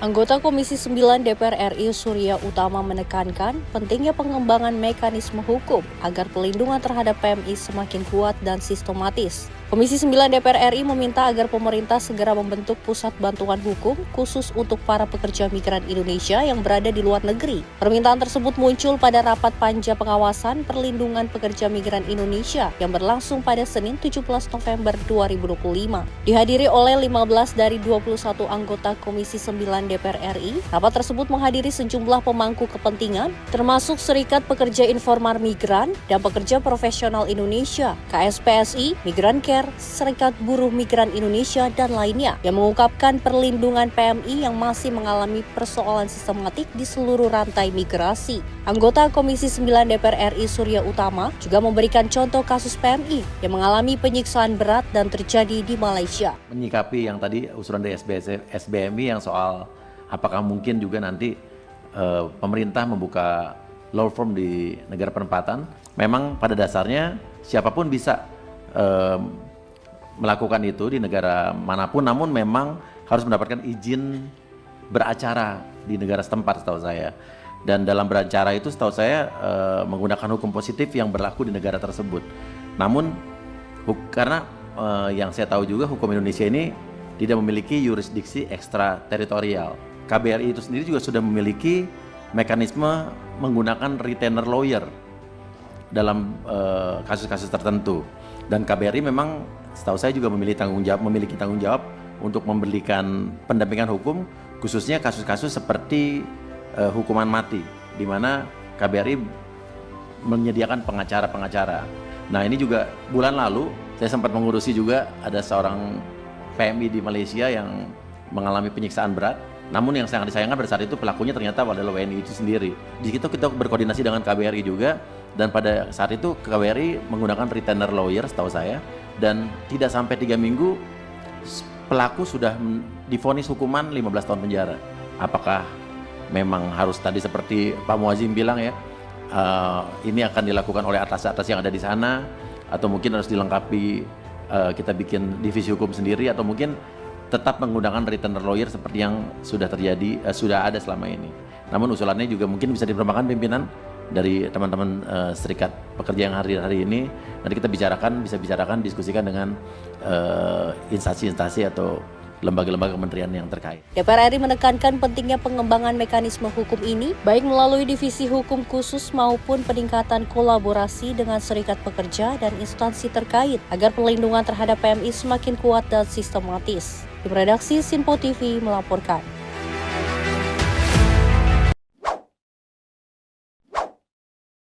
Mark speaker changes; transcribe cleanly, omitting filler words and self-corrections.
Speaker 1: Anggota Komisi 9 DPR RI Surya Utama menekankan pentingnya pengembangan mekanisme hukum agar pelindungan terhadap PMI semakin kuat dan sistematis. Komisi 9 DPR RI meminta agar pemerintah segera membentuk pusat bantuan hukum khusus untuk para pekerja migran Indonesia yang berada di luar negeri. Permintaan tersebut muncul pada rapat panja pengawasan perlindungan pekerja migran Indonesia yang berlangsung pada Senin 17 November 2025. Dihadiri oleh 15 dari 21 anggota Komisi 9 DPR RI, rapat tersebut menghadiri sejumlah pemangku kepentingan, termasuk Serikat Pekerja Informal Migran dan Pekerja Profesional Indonesia, KSPSI, Migran Care, Serikat Buruh Migran Indonesia, dan lainnya, yang mengungkapkan perlindungan PMI yang masih mengalami persoalan sistematik di seluruh rantai migrasi. Anggota Komisi 9 DPR RI Surya Utama juga memberikan contoh kasus PMI yang mengalami penyiksaan berat dan terjadi di Malaysia.
Speaker 2: Menyikapi yang tadi usulan dari SBMI yang soal apakah mungkin juga nanti pemerintah membuka law firm di negara penempatan, memang pada dasarnya siapapun bisa melakukan itu di negara manapun, namun memang harus mendapatkan izin beracara di negara setempat setahu saya. Dan dalam beracara itu setahu saya menggunakan hukum positif yang berlaku di negara tersebut. Namun karena yang saya tahu juga hukum Indonesia ini tidak memiliki yurisdiksi ekstrateritorial. KBRI itu sendiri juga sudah memiliki mekanisme menggunakan retainer lawyer dalam kasus-kasus tertentu. Dan KBRI memang setahu saya juga memiliki tanggung jawab untuk memberikan pendampingan hukum, khususnya kasus-kasus seperti hukuman mati, di mana KBRI menyediakan pengacara-pengacara. Nah, ini juga bulan lalu saya sempat mengurusi juga ada seorang PMI di Malaysia yang mengalami penyiksaan berat. Namun yang sangat disayangkan pada saat itu pelakunya ternyata adalah WNI itu sendiri. Di situ kita berkoordinasi dengan KBRI juga, dan pada saat itu KBRI menggunakan retainer lawyer setahu saya, dan tidak sampai 3 minggu pelaku sudah divonis hukuman 15 tahun penjara. Apakah memang harus tadi seperti Pak Muazzim bilang ya, ini akan dilakukan oleh atas-atas yang ada di sana, atau mungkin harus dilengkapi kita bikin divisi hukum sendiri, atau mungkin tetap menggunakan retainer lawyer seperti yang sudah terjadi, sudah ada selama ini. Namun usulannya juga mungkin bisa dipertimbangkan pimpinan dari teman-teman serikat pekerja yang hari-hari ini. Nanti kita bisa bicarakan, diskusikan dengan instansi-instansi atau lembaga-lembaga kementerian yang terkait.
Speaker 1: DPR RI menekankan pentingnya pengembangan mekanisme hukum ini, baik melalui divisi hukum khusus maupun peningkatan kolaborasi dengan serikat pekerja dan instansi terkait, agar perlindungan terhadap PMI semakin kuat dan sistematis. Tim Redaksi Sinpo TV melaporkan.